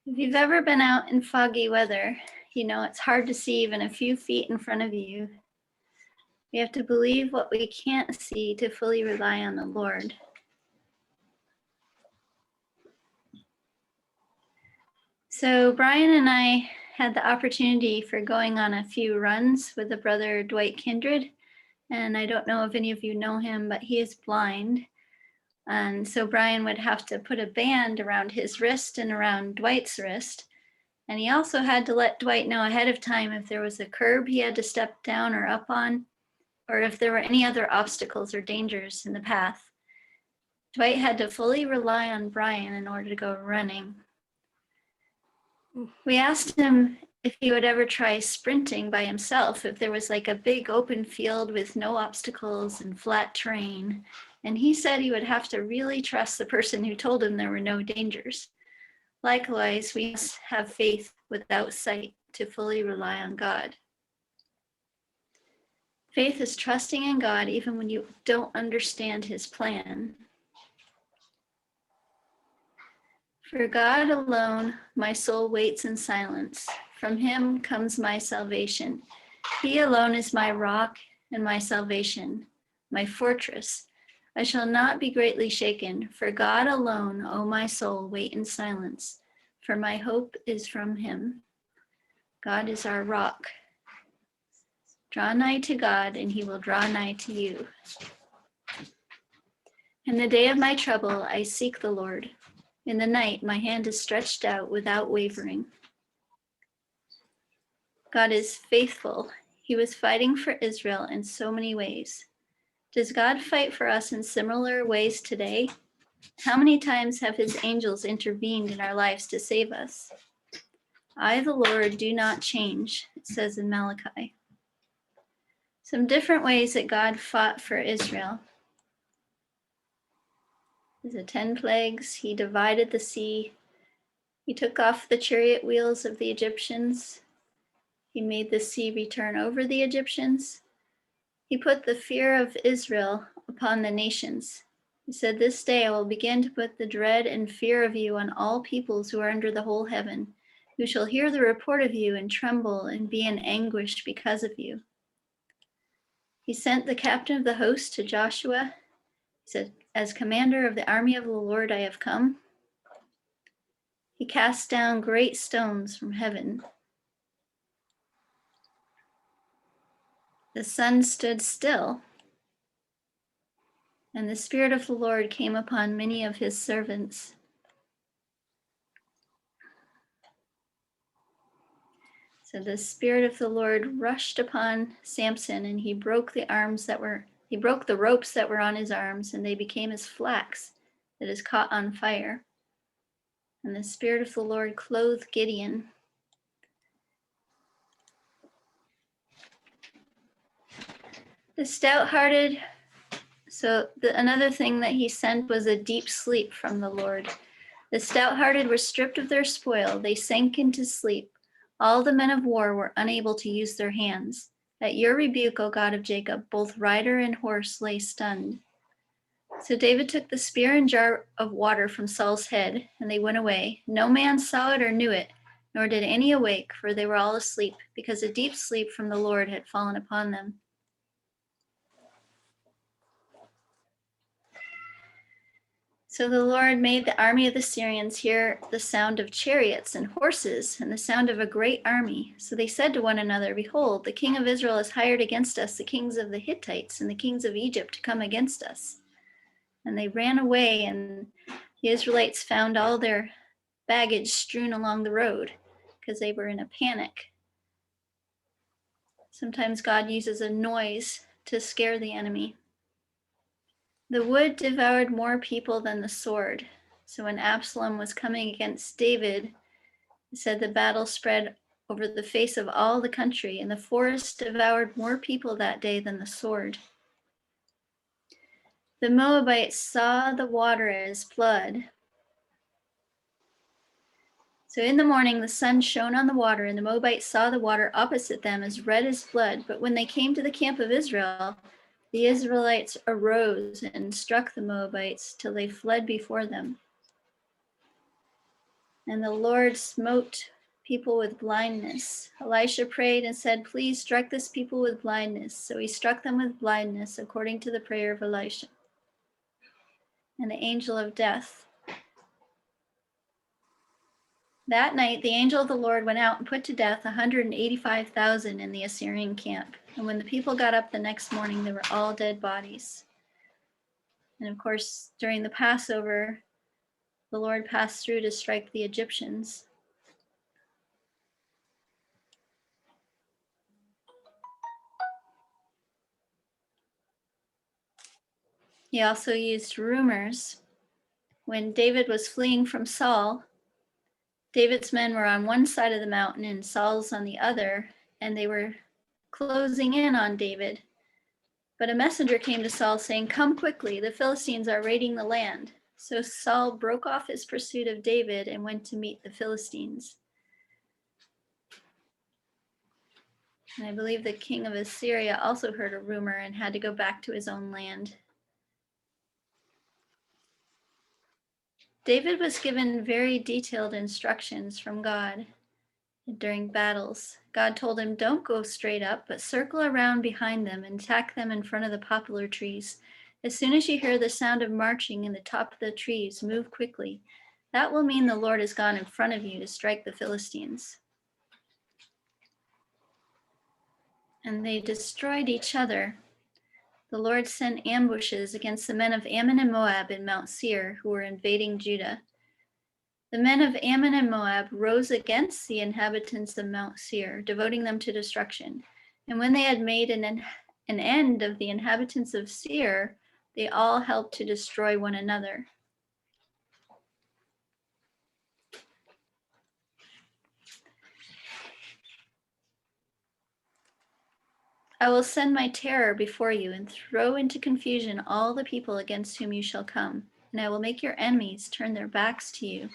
If you've ever been out in foggy weather, you know it's hard to see even a few feet in front of you. We have to believe what we can't see to fully rely on the Lord. So Brian and I had the opportunity for going on a few runs with the brother Dwight Kindred. And I don't know if any of you know him, but he is blind. And so Brian would have to put a band around his wrist and around Dwight's wrist. And he also had to let Dwight know ahead of time if there was a curb he had to step down or up on, or if there were any other obstacles or dangers in the path. Dwight had to fully rely on Brian in order to go running. We asked him if he would ever try sprinting by himself, if there was like a big open field with no obstacles and flat terrain. And he said he would have to really trust the person who told him there were no dangers. Likewise, we must have faith without sight to fully rely on God. Faith is trusting in God even when you don't understand his plan. For God alone, my soul waits in silence. From him comes my salvation. He alone is my rock and my salvation, my fortress. I shall not be greatly shaken. For God alone, O my soul, wait in silence. For my hope is from him. God is our rock. Draw nigh to God, and he will draw nigh to you. In the day of my trouble, I seek the Lord. In the night, my hand is stretched out without wavering. God is faithful. He was fighting for Israel in so many ways. Does God fight for us in similar ways today? How many times have his angels intervened in our lives to save us? I, the Lord, do not change, it says in Malachi. Some different ways that God fought for Israel. The 10 plagues, he divided the sea. He took off the chariot wheels of the Egyptians. He made the sea return over the Egyptians. He put the fear of Israel upon the nations. He said, this day I will begin to put the dread and fear of you on all peoples who are under the whole heaven, who shall hear the report of you and tremble and be in anguish because of you. He sent the captain of the host to Joshua. He said, as commander of the army of the Lord, I have come. He cast down great stones from heaven. The sun stood still, and the Spirit of the Lord came upon many of his servants. So the Spirit of the Lord rushed upon Samson, and he broke the ropes that were on his arms, and they became as flax that is caught on fire. And the Spirit of the Lord clothed Gideon. The stout-hearted, another thing that he sent was a deep sleep from the Lord. The stout-hearted were stripped of their spoil. They sank into sleep. All the men of war were unable to use their hands. At your rebuke, O God of Jacob, both rider and horse lay stunned. So David took the spear and jar of water from Saul's head, and they went away. No man saw it or knew it, nor did any awake, for they were all asleep, because a deep sleep from the Lord had fallen upon them. So the Lord made the army of the Syrians hear the sound of chariots and horses and the sound of a great army. So they said to one another, behold, the king of Israel has hired against us the kings of the Hittites and the kings of Egypt to come against us. And they ran away, and the Israelites found all their baggage strewn along the road because they were in a panic. Sometimes God uses a noise to scare the enemy. The wood devoured more people than the sword. So when Absalom was coming against David, it said the battle spread over the face of all the country, and the forest devoured more people that day than the sword. The Moabites saw the water as blood. So in the morning, the sun shone on the water, and the Moabites saw the water opposite them as red as blood. But when they came to the camp of Israel, the Israelites arose and struck the Moabites till they fled before them. And the Lord smote people with blindness. Elisha prayed and said, "Please strike this people with blindness." So he struck them with blindness according to the prayer of Elisha. And the angel of death. That night, the angel of the Lord went out and put to death 185,000 in the Assyrian camp. And when the people got up the next morning, they were all dead bodies. And of course, during the Passover, the Lord passed through to strike the Egyptians. He also used rumors. When David was fleeing from Saul, David's men were on one side of the mountain and Saul's on the other, and they were closing in on David. But a messenger came to Saul saying, "Come quickly, the Philistines are raiding the land." So Saul broke off his pursuit of David and went to meet the Philistines. And I believe the king of Assyria also heard a rumor and had to go back to his own land. David was given very detailed instructions from God during battles. God told him, "Don't go straight up, but circle around behind them and attack them in front of the poplar trees. As soon as you hear the sound of marching in the top of the trees, move quickly. That will mean the Lord has gone in front of you to strike the Philistines." And they destroyed each other. The Lord sent ambushes against the men of Ammon and Moab in Mount Seir, who were invading Judah. The men of Ammon and Moab rose against the inhabitants of Mount Seir, devoting them to destruction. And when they had made an end of the inhabitants of Seir, they all helped to destroy one another. I will send my terror before you and throw into confusion all the people against whom you shall come, and I will make your enemies turn their backs to you.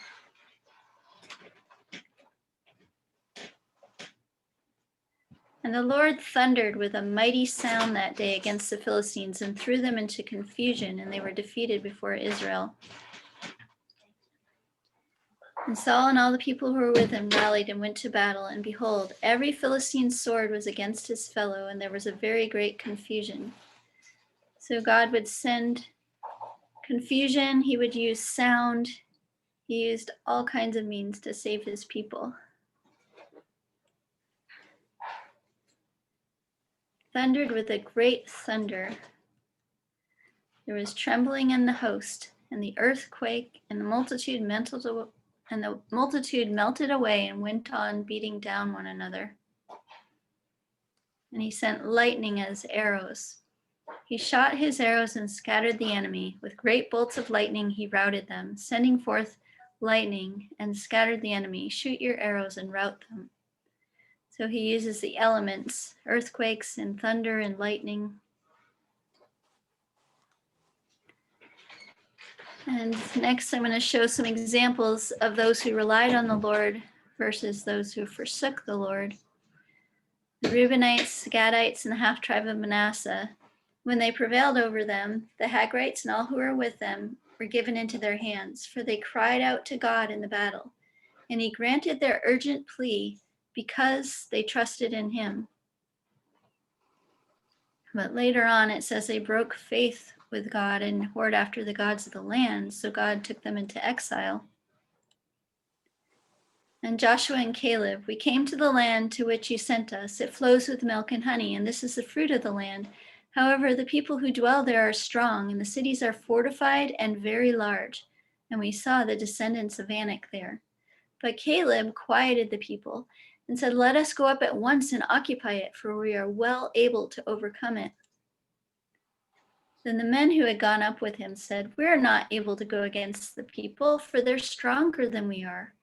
And the Lord thundered with a mighty sound that day against the Philistines and threw them into confusion, and they were defeated before Israel. And Saul and all the people who were with him rallied and went to battle, and behold, every Philistine's sword was against his fellow, and there was a very great confusion. So God would send confusion, he would use sound, he used all kinds of means to save his people. Thundered with a great thunder. There was trembling in the host, and the earthquake, and the multitude melted away and went on beating down one another. And he sent lightning as arrows. He shot his arrows and scattered the enemy. With great bolts of lightning he routed them, sending forth lightning and scattered the enemy. Shoot your arrows and rout them. So he uses the elements, earthquakes and thunder and lightning. And next I'm going to show some examples of those who relied on the Lord versus those who forsook the Lord. The Reubenites, the Gadites, and the half-tribe of Manasseh, when they prevailed over them, the Hagrites and all who were with them were given into their hands, for they cried out to God in the battle, and he granted their urgent plea because they trusted in him. But later on it says they broke faith with God and whored after the gods of the land, so God took them into exile. And Joshua and Caleb, we came to the land to which you sent us. It flows with milk and honey, and this is the fruit of the land. However, the people who dwell there are strong, and the cities are fortified and very large. And we saw the descendants of Anak there. But Caleb quieted the people and said, "Let us go up at once and occupy it, for we are well able to overcome it." Then the men who had gone up with him said, "We are not able to go against the people, for they're stronger than we are.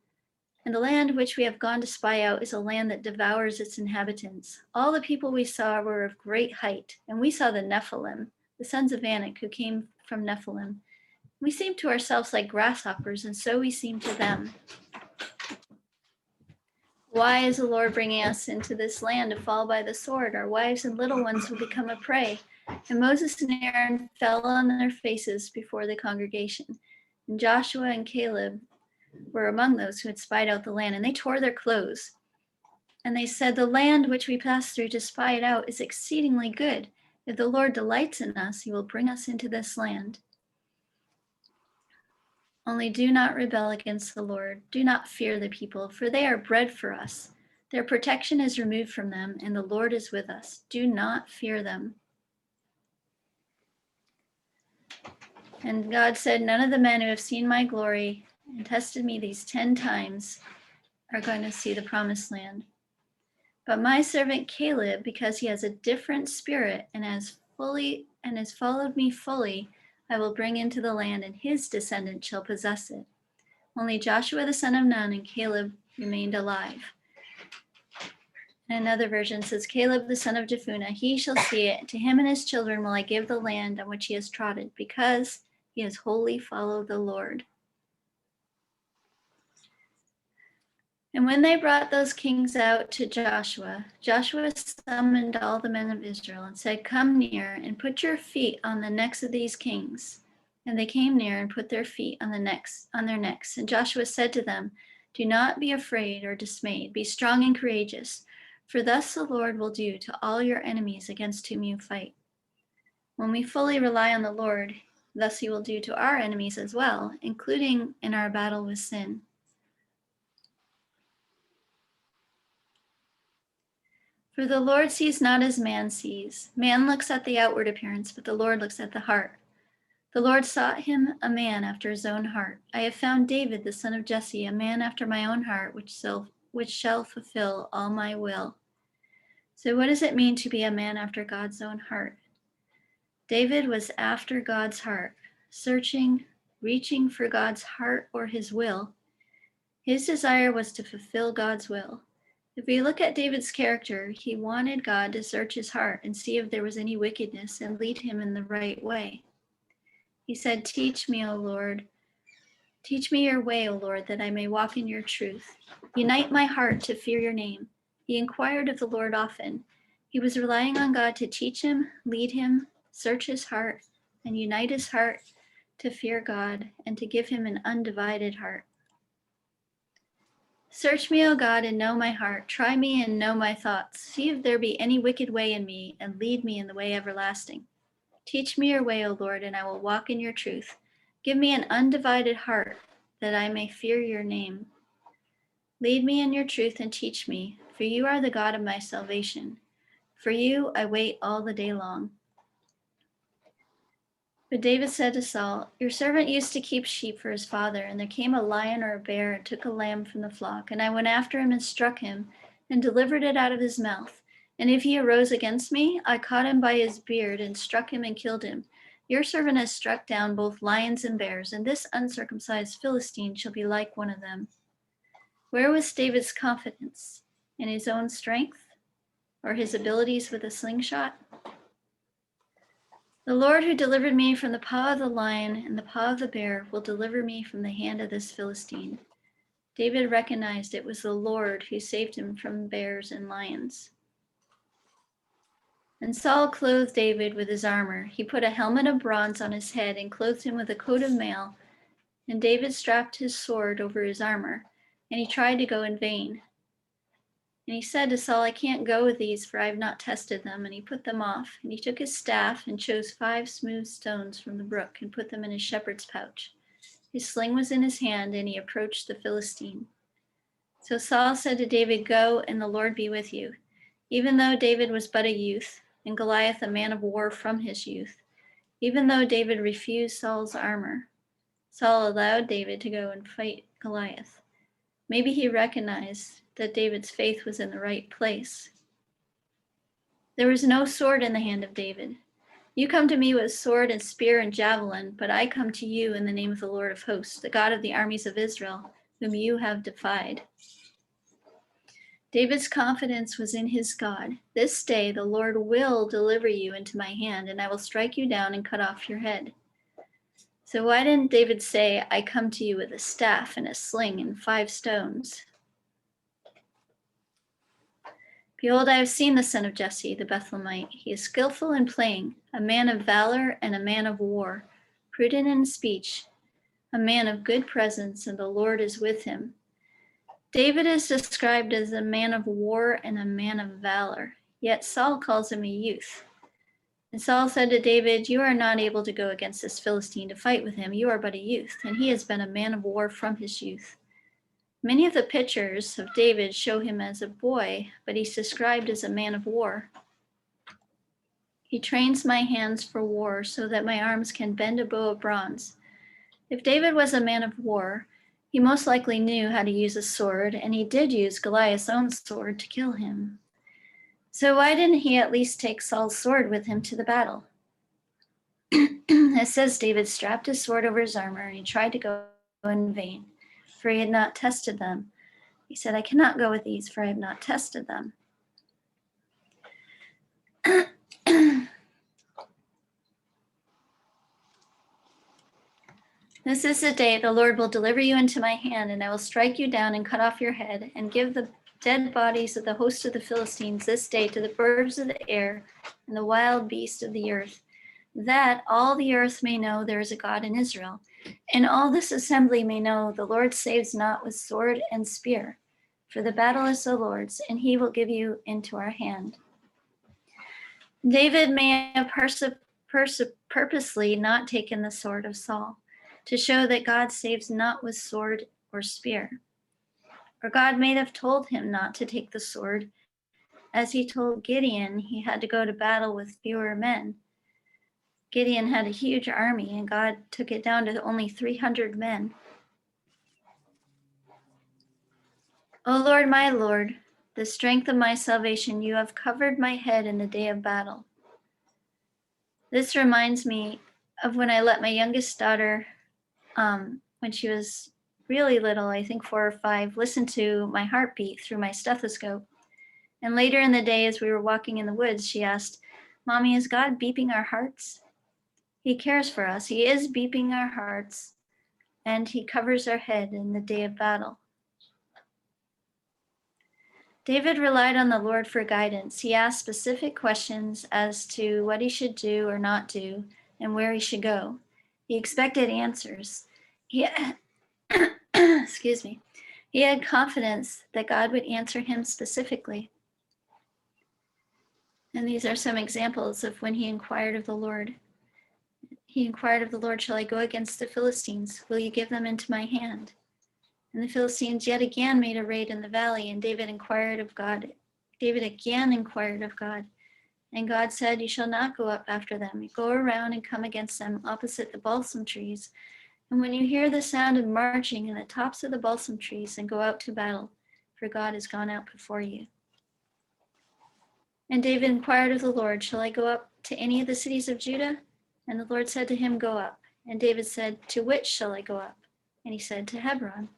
And the land which we have gone to spy out is a land that devours its inhabitants. All the people we saw were of great height, and we saw the Nephilim, the sons of Anak, who came from Nephilim. We seemed to ourselves like grasshoppers, and so we seemed to them. Why is the Lord bringing us into this land to fall by the sword? Our wives and little ones will become a prey." And Moses and Aaron fell on their faces before the congregation. And Joshua and Caleb were among those who had spied out the land, and they tore their clothes. And they said, "The land which we passed through to spy it out is exceedingly good. If the Lord delights in us, he will bring us into this land. Only do not rebel against the Lord. Do not fear the people, for they are bread for us. Their protection is removed from them, and the Lord is with us. Do not fear them." And God said, "None of the men who have seen my glory and tested me these 10 times are going to see the promised land. But my servant Caleb, because he has a different spirit and has followed me fully, I will bring into the land, and his descendants shall possess it." Only Joshua the son of Nun and Caleb remained alive. And another version says, "Caleb the son of Jephunneh, he shall see it. To him and his children will I give the land on which he has trodden, because he has wholly followed the Lord." And when they brought those kings out to Joshua, Joshua summoned all the men of Israel and said, "Come near and put your feet on the necks of these kings." And they came near and put their feet on their necks. And Joshua said to them, "Do not be afraid or dismayed. Be strong and courageous, for thus the Lord will do to all your enemies against whom you fight. When we fully rely on the Lord, thus he will do to our enemies as well, including in our battle with sin." For the Lord sees not as man sees. Man looks at the outward appearance, but the Lord looks at the heart. The Lord sought him a man after his own heart. I have found David, the son of Jesse, a man after my own heart, which shall fulfill all my will. So what does it mean to be a man after God's own heart? David was after God's heart, searching, reaching for God's heart or his will. His desire was to fulfill God's will. If we look at David's character, he wanted God to search his heart and see if there was any wickedness and lead him in the right way. He said, "Teach me, O Lord. Teach me your way, O Lord, that I may walk in your truth. Unite my heart to fear your name." He inquired of the Lord often. He was relying on God to teach him, lead him, search his heart, and unite his heart to fear God and to give him an undivided heart. "Search me, O God, and know my heart. Try me and know my thoughts. See if there be any wicked way in me, and lead me in the way everlasting. Teach me your way, O Lord, and I will walk in your truth. Give me an undivided heart, that I may fear your name. Lead me in your truth and teach me, for you are the God of my salvation. For you I wait all the day long." But David said to Saul, "Your servant used to keep sheep for his father, and there came a lion or a bear and took a lamb from the flock, and I went after him and struck him and delivered it out of his mouth. And if he arose against me, I caught him by his beard and struck him and killed him. Your servant has struck down both lions and bears, and this uncircumcised Philistine shall be like one of them." Where was David's confidence? In his own strength or his abilities with a slingshot? "The Lord who delivered me from the paw of the lion and the paw of the bear will deliver me from the hand of this Philistine." David recognized it was the Lord who saved him from bears and lions. And Saul clothed David with his armor. He put a helmet of bronze on his head and clothed him with a coat of mail. And David strapped his sword over his armor, and he tried to go in vain. And he said to Saul, "I can't go with these, for I have not tested them." And he put them off. And he took his staff and chose 5 smooth stones from the brook and put them in his shepherd's pouch. His sling was in his hand, and he approached the Philistine. So Saul said to David, "Go, and the Lord be with you." Even though David was but a youth, and Goliath a man of war from his youth, even though David refused Saul's armor, Saul allowed David to go and fight Goliath. Maybe he recognized that David's faith was in the right place. There was no sword in the hand of David. "You come to me with sword and spear and javelin, but I come to you in the name of the Lord of hosts, the God of the armies of Israel, whom you have defied." David's confidence was in his God. "This day the Lord will deliver you into my hand, and I will strike you down and cut off your head." So why didn't David say, "I come to you with a staff and a sling and 5 stones"? "Behold, I have seen the son of Jesse, the Bethlehemite. He is skillful in playing, a man of valor and a man of war, prudent in speech, a man of good presence, and the Lord is with him. David is described as a man of war and a man of valor, yet Saul calls him a youth. And Saul said to David, "You are not able to go against this Philistine to fight with him. You are but a youth, and he has been a man of war from his youth." Many of the pictures of David show him as a boy, but he's described as a man of war. He trains my hands for war so that my arms can bend a bow of bronze. If David was a man of war, he most likely knew how to use a sword, and he did use Goliath's own sword to kill him. So why didn't he at least take Saul's sword with him to the battle? It says David strapped his sword over his armor, and he tried to go in vain, for he had not tested them. He said, "I cannot go with these, for I have not tested them." This is the day the Lord will deliver you into my hand, and I will strike you down and cut off your head, and give the dead bodies of the host of the Philistines this day to the birds of the air and the wild beasts of the earth, that all the earth may know there is a God in Israel, and all this assembly may know the Lord saves not with sword and spear, for the battle is the Lord's, and he will give you into our hand. David may have purposely not taken the sword of Saul, to show that God saves not with sword or spear. Or God may have told him not to take the sword, as he told Gideon he had to go to battle with fewer men. Gideon had a huge army, and God took it down to only 300 men. O Lord, my Lord, the strength of my salvation, you have covered my head in the day of battle. This reminds me of when I let my youngest daughter, when she was really little, I think 4 or 5, listen to my heartbeat through my stethoscope. And later in the day, as we were walking in the woods, she asked, "Mommy, is God beeping our hearts?" He cares for us. He is beeping our hearts, and he covers our head in the day of battle. David relied on the Lord for guidance. He asked specific questions as to what he should do or not do and where he should go. He expected answers. Excuse me. He had confidence that God would answer him specifically. And these are some examples of when he inquired of the Lord. He inquired of the Lord, "Shall I go against the Philistines? Will you give them into my hand?" And the Philistines yet again made a raid in the valley, and David inquired of God. David again inquired of God. And God said, "You shall not go up after them. Go around and come against them opposite the balsam trees. And when you hear the sound of marching in the tops of the balsam trees, then go out to battle, for God has gone out before you." And David inquired of the Lord, "Shall I go up to any of the cities of Judah?" And the Lord said to him, "Go up." And David said, "To which shall I go up?" And he said, "To Hebron."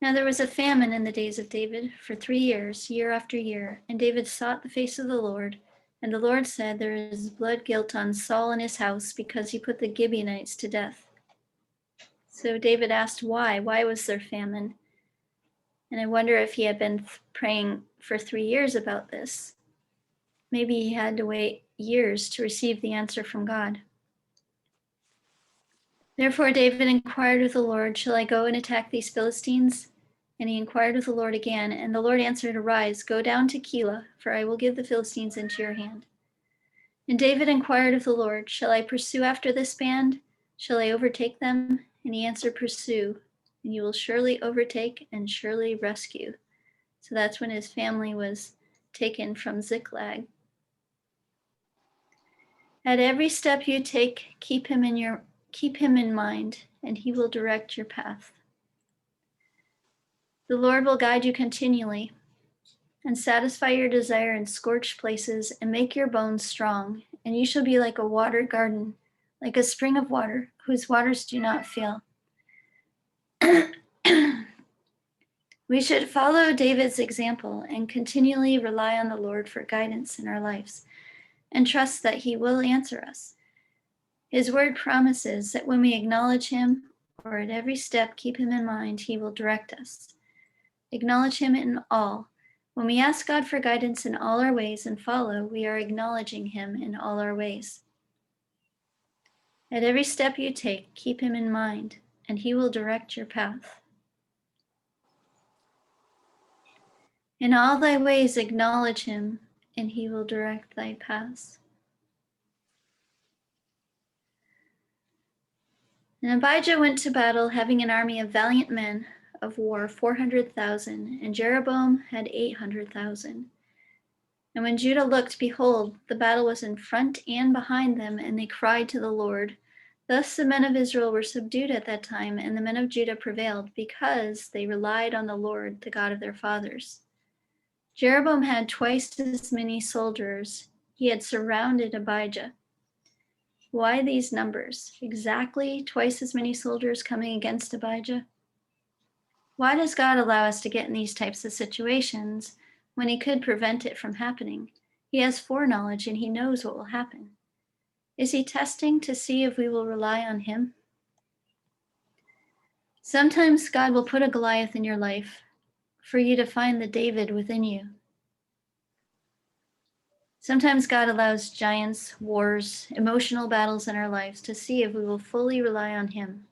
Now there was a famine in the days of David for 3 years, year after year, and David sought the face of the Lord. And the Lord said, "There is blood guilt on Saul and his house, because he put the Gibeonites to death." So David asked why. Why was there famine? And I wonder if he had been praying for 3 years about this. Maybe he had to wait years to receive the answer from God. Therefore David inquired of the Lord, "Shall I go and attack these Philistines?" And he inquired of the Lord again, and the Lord answered, "Arise, go down to Keilah, for I will give the Philistines into your hand." And David inquired of the Lord, "Shall I pursue after this band? Shall I overtake them?" And he answered, "Pursue, and you will surely overtake and surely rescue." So that's when his family was taken from Ziklag. At every step you take, keep him in mind, and he will direct your path. The Lord will guide you continually and satisfy your desire in scorched places and make your bones strong, and you shall be like a watered garden, like a spring of water whose waters do not fail. We should follow David's example and continually rely on the Lord for guidance in our lives and trust that he will answer us. His word promises that when we acknowledge him or at every step keep him in mind, he will direct us. Acknowledge him in all. When we ask God for guidance in all our ways and follow, we are acknowledging him in all our ways. At every step you take, keep him in mind, and he will direct your path. In all thy ways acknowledge him, and he will direct thy paths. And Abijah went to battle, having an army of valiant men of war 400,000, and Jeroboam had 800,000. And when Judah looked, behold, the battle was in front and behind them, and they cried to the Lord. Thus the men of Israel were subdued at that time, and the men of Judah prevailed, because they relied on the Lord, the God of their fathers. Jeroboam had twice as many soldiers. He had surrounded Abijah. Why these numbers? Exactly twice as many soldiers coming against Abijah? Why does God allow us to get in these types of situations when he could prevent it from happening? He has foreknowledge and he knows what will happen. Is he testing to see if we will rely on him? Sometimes God will put a Goliath in your life for you to find the David within you. Sometimes God allows giants, wars, emotional battles in our lives to see if we will fully rely on him.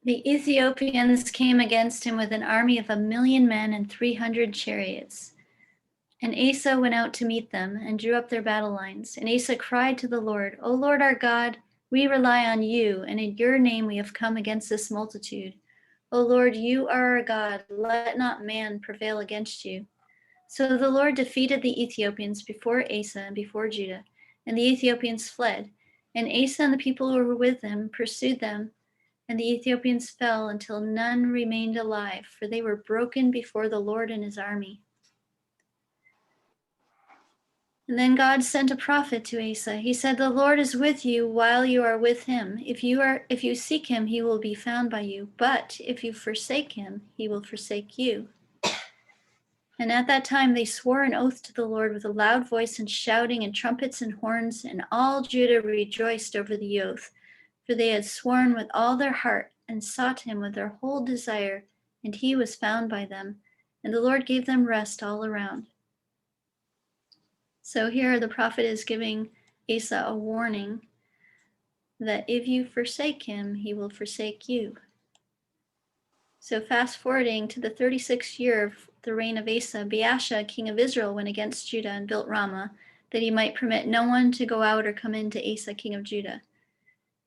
The Ethiopians came against him with an army of 1,000,000 men and 300 chariots. And Asa went out to meet them and drew up their battle lines. And Asa cried to the Lord, O Lord our God, we rely on you, and in your name we have come against this multitude. O Lord, you are our God, let not man prevail against you. So the Lord defeated the Ethiopians before Asa and before Judah, and the Ethiopians fled. And Asa and the people who were with him pursued them, and the Ethiopians fell until none remained alive, for they were broken before the Lord and his army. And then God sent a prophet to Asa. He said, the Lord is with you while you are with him. If you seek him, he will be found by you. But if you forsake him, he will forsake you. And at that time they swore an oath to the Lord with a loud voice and shouting and trumpets and horns, and all Judah rejoiced over the oath, for they had sworn with all their heart and sought him with their whole desire, and he was found by them, and the Lord gave them rest all around. So here the prophet is giving Asa a warning that if you forsake him, he will forsake you. So fast forwarding to the 36th year of the reign of Asa, Baasha, king of Israel, went against Judah and built Ramah, that he might permit no one to go out or come in to Asa, king of Judah.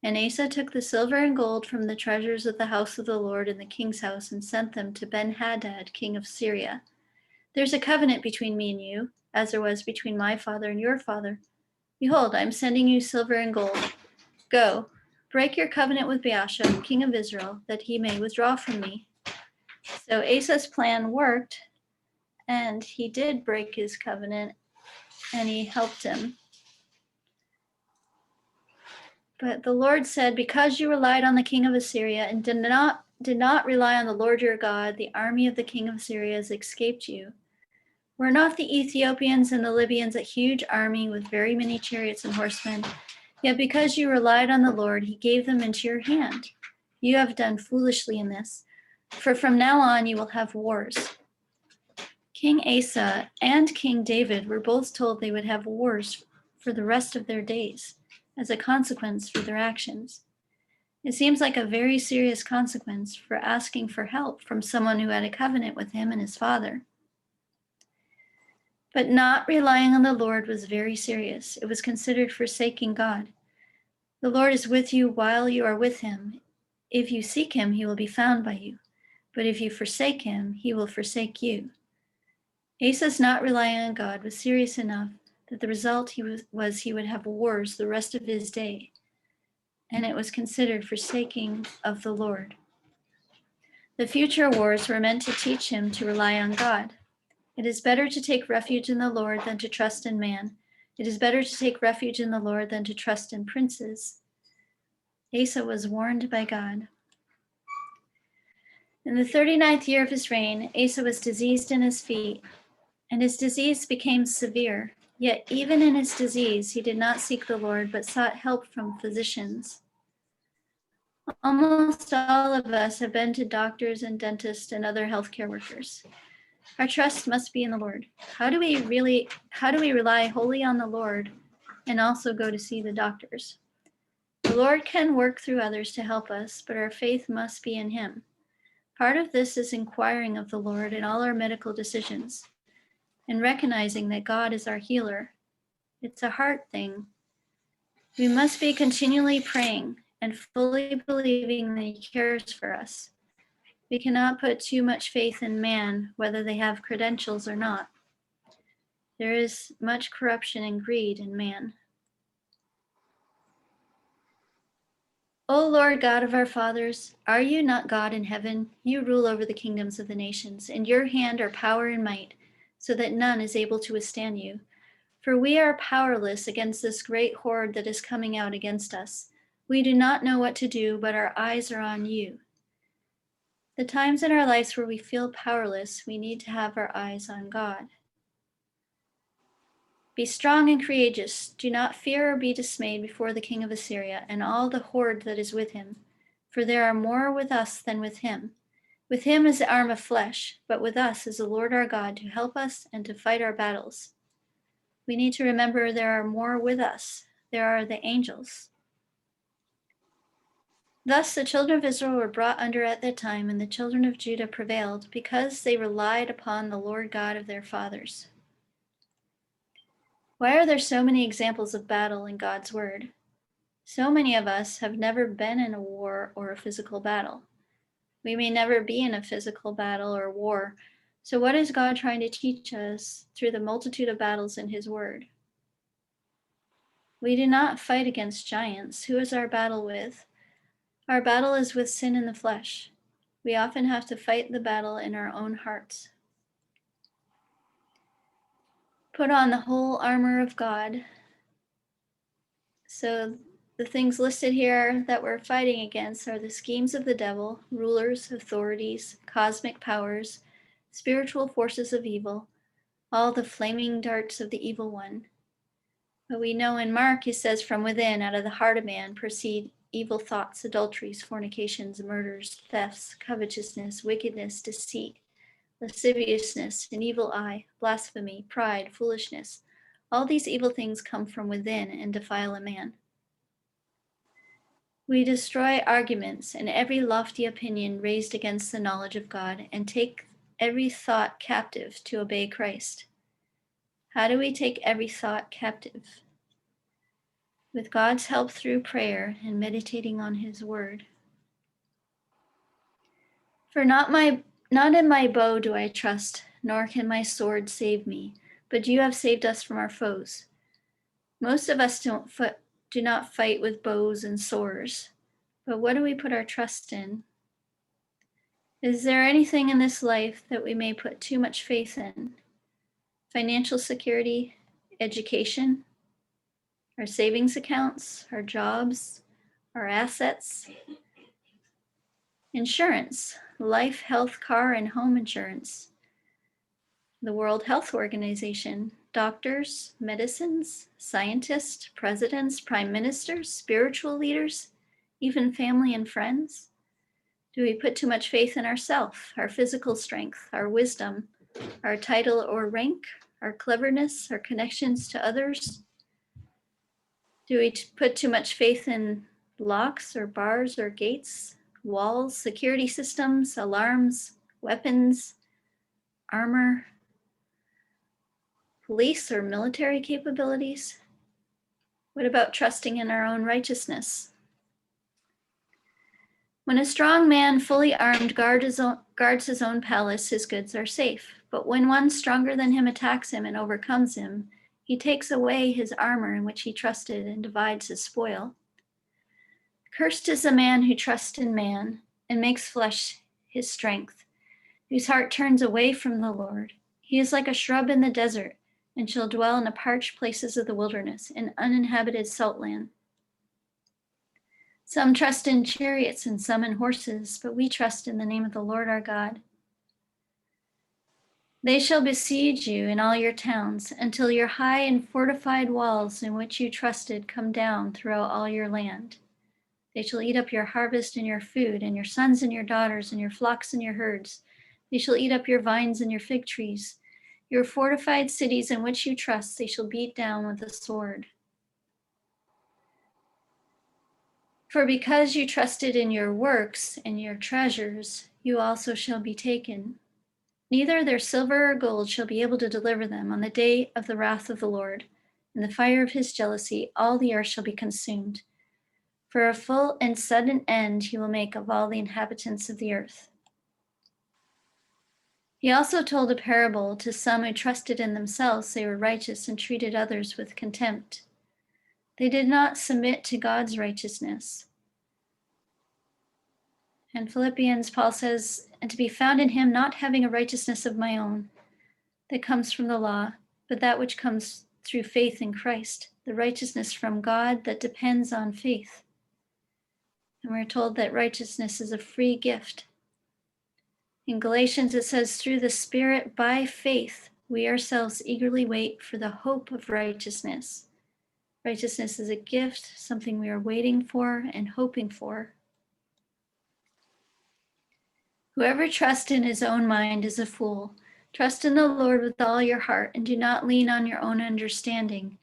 And Asa took the silver and gold from the treasures of the house of the Lord in the king's house and sent them to Ben-Hadad, king of Syria. There's a covenant between me and you, as there was between my father and your father. Behold, I am sending you silver and gold. Go, break your covenant with Baasha, king of Israel, that he may withdraw from me. So Asa's plan worked, and he did break his covenant, and he helped him. But the Lord said, because you relied on the king of Assyria and did not rely on the Lord your God, the army of the king of Assyria has escaped you. Were not the Ethiopians and the Libyans a huge army with very many chariots and horsemen? Yet because you relied on the Lord, he gave them into your hand. You have done foolishly in this, for from now on you will have wars. King Asa and King David were both told they would have wars for the rest of their days as a consequence for their actions. It seems like a very serious consequence for asking for help from someone who had a covenant with him and his father. But not relying on the Lord was very serious. It was considered forsaking God. The Lord is with you while you are with him. If you seek him, he will be found by you. But if you forsake him, he will forsake you. Asa's not relying on God was serious enough that the result he would have wars the rest of his day, and it was considered forsaking of the Lord. The future wars were meant to teach him to rely on God. It is better to take refuge in the Lord than to trust in man. It is better to take refuge in the Lord than to trust in princes. Asa was warned by God. In the 39th year of his reign, Asa was diseased in his feet, and his disease became severe. Yet even in his disease, he did not seek the Lord, but sought help from physicians. Almost all of us have been to doctors and dentists and other healthcare workers. Our trust must be in the Lord. How do we rely wholly on the Lord and also go to see the doctors? The Lord can work through others to help us, but our faith must be in him. Part of this is inquiring of the Lord in all our medical decisions and recognizing that God is our healer. It's a heart thing. We must be continually praying and fully believing that he cares for us. We cannot put too much faith in man, whether they have credentials or not. There is much corruption and greed in man. O Lord God of our fathers, are you not God in heaven? You rule over the kingdoms of the nations. In your hand are power and might, so that none is able to withstand you. For we are powerless against this great horde that is coming out against us. We do not know what to do, but our eyes are on you. The times in our lives where we feel powerless, we need to have our eyes on God. Be strong and courageous. Do not fear or be dismayed before the king of Assyria and all the horde that is with him, for there are more with us than with him. With him is the arm of flesh, but with us is the Lord our God to help us and to fight our battles. We need to remember there are more with us. There are the angels. Thus the children of Israel were brought under at that time, and the children of Judah prevailed, because they relied upon the Lord God of their fathers. Why are there so many examples of battle in God's word? So many of us have never been in a war or a physical battle. We may never be in a physical battle or war. So what is God trying to teach us through the multitude of battles in his word? We do not fight against giants. Who is our battle with? Our battle is with sin in the flesh. We often have to fight the battle in our own hearts. Put on the whole armor of God. So the things listed here that we're fighting against are the schemes of the devil, rulers, authorities, cosmic powers, spiritual forces of evil, all the flaming darts of the evil one. But we know in Mark, he says, from within, out of the heart of man, proceed evil thoughts, adulteries, fornications, murders, thefts, covetousness, wickedness, deceit, lasciviousness, an evil eye, blasphemy, pride, foolishness. All these evil things come from within and defile a man. We destroy arguments and every lofty opinion raised against the knowledge of God, and take every thought captive to obey Christ. How do we take every thought captive? With God's help through prayer and meditating on his word. For not in my bow do I trust, nor can my sword save me, but you have saved us from our foes. Most of us do not fight with bows and swords, but what do we put our trust in? Is there anything in this life that we may put too much faith in? Financial security, education, our savings accounts, our jobs, our assets, insurance, life, health, car, and home insurance, the World Health Organization, doctors, medicines, scientists, presidents, prime ministers, spiritual leaders, even family and friends? Do we put too much faith in ourselves, our physical strength, our wisdom, our title or rank, our cleverness, our connections to others? Do we put too much faith in locks or bars or gates, walls, security systems, alarms, weapons, armor, police or military capabilities? What about trusting in our own righteousness? When a strong man, fully armed, guards his own palace, his goods are safe. But when one stronger than him attacks him and overcomes him, he takes away his armor in which he trusted and divides his spoil. Cursed is the man who trusts in man and makes flesh his strength, whose heart turns away from the Lord. He is like a shrub in the desert, and shall dwell in the parched places of the wilderness, in uninhabited salt land. Some trust in chariots and some in horses, but we trust in the name of the Lord our God. They shall besiege you in all your towns, until your high and fortified walls in which you trusted come down throughout all your land. They shall eat up your harvest and your food, and your sons and your daughters, and your flocks and your herds. They shall eat up your vines and your fig trees. Your fortified cities in which you trust, they shall beat down with the sword. For because you trusted in your works and your treasures, you also shall be taken. Neither their silver or gold shall be able to deliver them on the day of the wrath of the Lord. In the fire of his jealousy, all the earth shall be consumed. For a full and sudden end he will make of all the inhabitants of the earth. He also told a parable to some who trusted in themselves they were righteous and treated others with contempt. They did not submit to God's righteousness. And Philippians, Paul says, and to be found in him, not having a righteousness of my own that comes from the law, but that which comes through faith in Christ, the righteousness from God that depends on faith. And we're told that righteousness is a free gift. In Galatians, it says, through the Spirit, by faith, we ourselves eagerly wait for the hope of righteousness. Righteousness is a gift, something we are waiting for and hoping for. Whoever trusts in his own mind is a fool. Trust in the Lord with all your heart, and do not lean on your own understanding.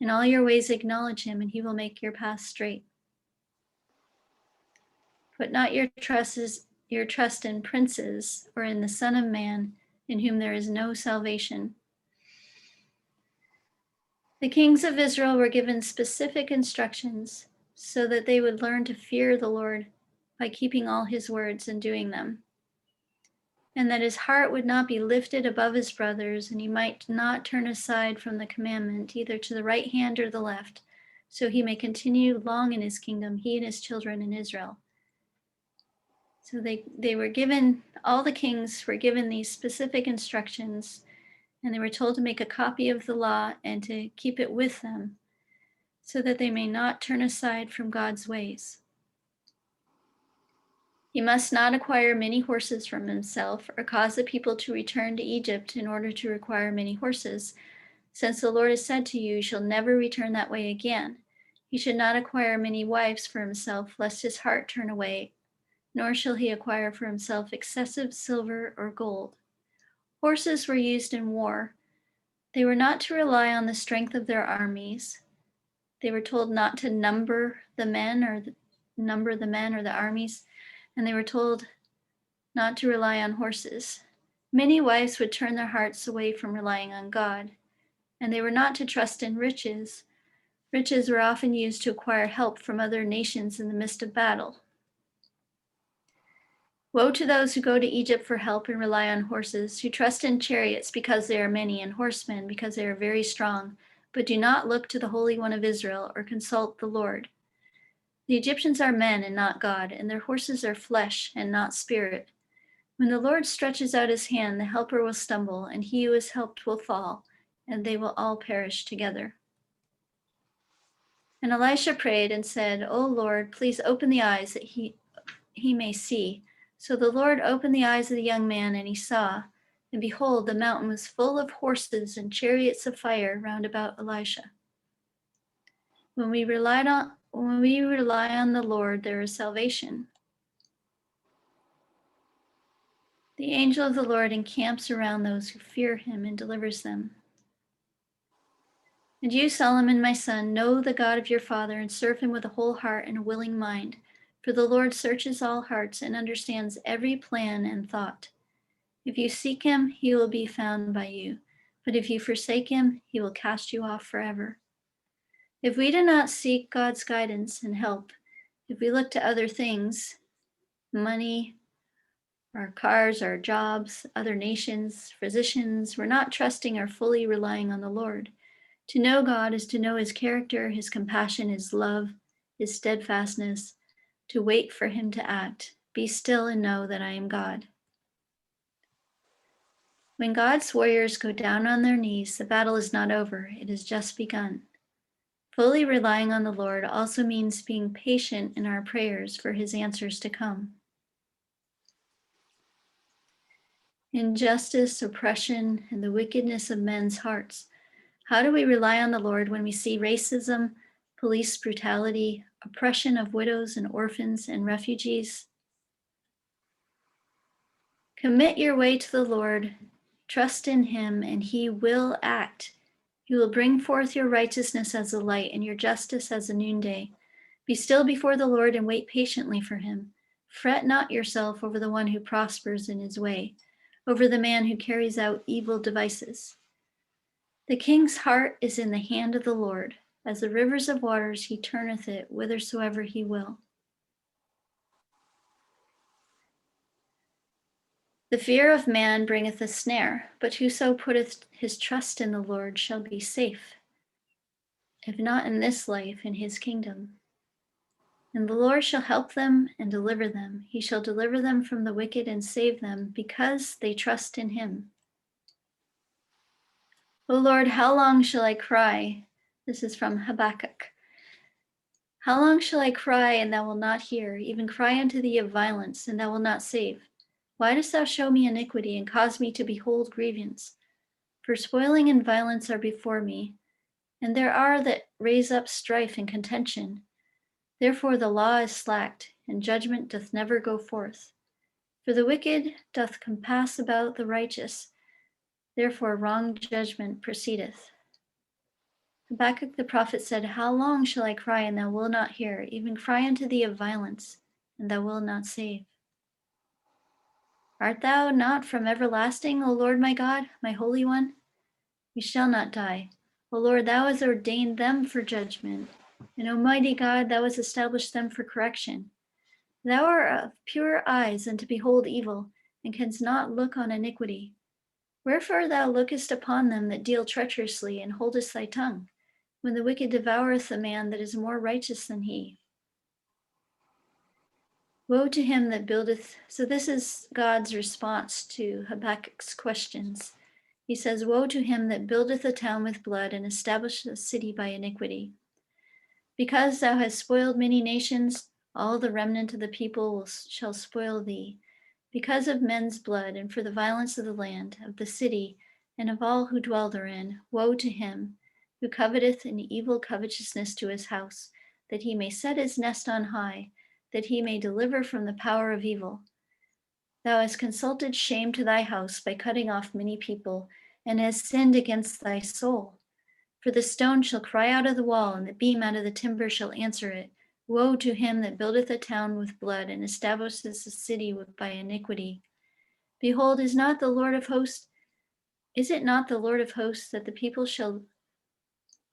In all your ways acknowledge him, and he will make your path straight. Put not your trust in princes or in the Son of Man, in whom there is no salvation. The kings of Israel were given specific instructions so that they would learn to fear the Lord by keeping all his words and doing them, and that his heart would not be lifted above his brothers, and he might not turn aside from the commandment, either to the right hand or the left, so he may continue long in his kingdom, he and his children in Israel. So they were given, all the kings were given these specific instructions, and they were told to make a copy of the law and to keep it with them, so that they may not turn aside from God's ways. He must not acquire many horses from himself, or cause the people to return to Egypt in order to acquire many horses, since the Lord has said to you, you shall never return that way again. He should not acquire many wives for himself, lest his heart turn away, nor shall he acquire for himself excessive silver or gold. Horses were used in war. They were not to rely on the strength of their armies. They were told not to number the men or the armies, and they were told not to rely on horses. Many wives would turn their hearts away from relying on God, and they were not to trust in riches. Riches were often used to acquire help from other nations in the midst of battle. Woe to those who go to Egypt for help and rely on horses, who trust in chariots because they are many, and horsemen because they are very strong, but do not look to the Holy One of Israel or consult the Lord. The Egyptians are men and not God, and their horses are flesh and not spirit. When the Lord stretches out his hand, the helper will stumble, and he who is helped will fall, and they will all perish together. And Elisha prayed and said, O Lord, please open the eyes that he may see. So the Lord opened the eyes of the young man, and he saw, and behold, the mountain was full of horses and chariots of fire round about Elisha. When we rely on the Lord, there is salvation. The angel of the Lord encamps around those who fear him and delivers them. And you, Solomon, my son, know the God of your father and serve him with a whole heart and a willing mind. For the Lord searches all hearts and understands every plan and thought. If you seek him, he will be found by you. But if you forsake him, he will cast you off forever. If we do not seek God's guidance and help, if we look to other things, money, our cars, our jobs, other nations, physicians, we're not trusting or fully relying on the Lord. To know God is to know his character, his compassion, his love, his steadfastness, to wait for him to act. Be still and know that I am God. When God's warriors go down on their knees, the battle is not over, it has just begun. Fully relying on the Lord also means being patient in our prayers for his answers to come. Injustice, oppression, and the wickedness of men's hearts. How do we rely on the Lord when we see racism, police brutality, oppression of widows and orphans and refugees? Commit your way to the Lord, trust in him, and he will act. He will bring forth your righteousness as the light and your justice as the noonday. Be still before the Lord and wait patiently for him. Fret not yourself over the one who prospers in his way, over the man who carries out evil devices. The king's heart is in the hand of the Lord. As the rivers of waters, he turneth it whithersoever he will. The fear of man bringeth a snare, but whoso putteth his trust in the Lord shall be safe, if not in this life, in his kingdom. And the Lord shall help them and deliver them. He shall deliver them from the wicked and save them, because they trust in him. O Lord, how long shall I cry? This is from Habakkuk. How long shall I cry, and thou wilt not hear, even cry unto thee of violence, and thou wilt not save? Why dost thou show me iniquity, and cause me to behold grievance? For spoiling and violence are before me, and there are that raise up strife and contention. Therefore the law is slacked, and judgment doth never go forth. For the wicked doth compass about the righteous, therefore wrong judgment proceedeth. Habakkuk the prophet said, How long shall I cry, and thou wilt not hear, even cry unto thee of violence, and thou wilt not save? Art thou not from everlasting, O Lord my God, my Holy One? We shall not die. O Lord, thou hast ordained them for judgment, and Almighty God, thou hast established them for correction. Thou art of pure eyes, and to behold evil, and canst not look on iniquity. Wherefore thou lookest upon them that deal treacherously, and holdest thy tongue, when the wicked devoureth a man that is more righteous than he. Woe to him that buildeth. So this is God's response to Habakkuk's questions. He says, Woe to him that buildeth a town with blood, and establisheth a city by iniquity. Because thou hast spoiled many nations, all the remnant of the people shall spoil thee, because of men's blood, and for the violence of the land, of the city, and of all who dwell therein. Woe to him who coveteth an evil covetousness to his house, that he may set his nest on high, that he may deliver from the power of evil. Thou hast consulted shame to thy house by cutting off many people, and hast sinned against thy soul. For the stone shall cry out of the wall, and the beam out of the timber shall answer it. Woe to him that buildeth a town with blood, and establishes a city by iniquity. Behold, is it not the Lord of hosts that the people shall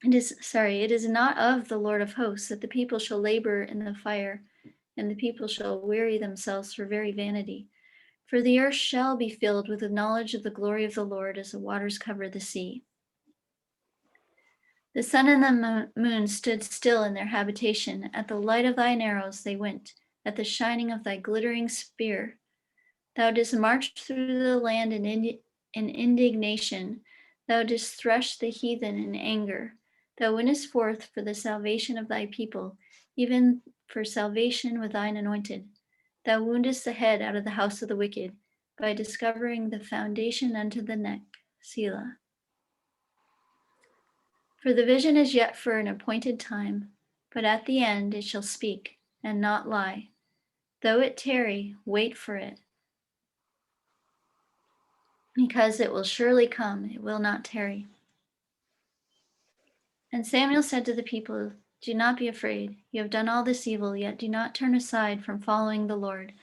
it is not of the Lord of hosts that the people shall labor in the fire, and the people shall weary themselves for very vanity. For the earth shall be filled with the knowledge of the glory of the Lord as the waters cover the sea. The sun and the moon stood still in their habitation. At the light of thine arrows they went, at the shining of thy glittering spear. Thou didst march through the land in indignation. Thou didst thresh the heathen in anger. Thou wentest forth for the salvation of thy people, even for salvation with thine anointed. Thou woundest the head out of the house of the wicked, by discovering the foundation unto the neck. Selah. For the vision is yet for an appointed time, but at the end it shall speak, and not lie. Though it tarry, wait for it, because it will surely come, it will not tarry. And Samuel said to the people, Do not be afraid. You have done all this evil, yet do not turn aside from following the Lord,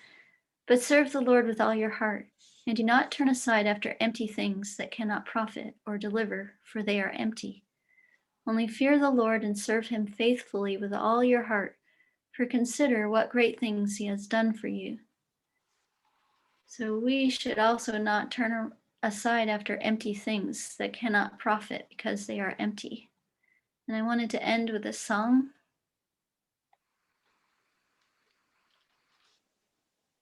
but serve the Lord with all your heart, and do not turn aside after empty things that cannot profit or deliver, for they are empty. Only fear the Lord and serve him faithfully with all your heart, for consider what great things he has done for you. So we should also not turn aside after empty things that cannot profit, because they are empty. And I wanted to end with a song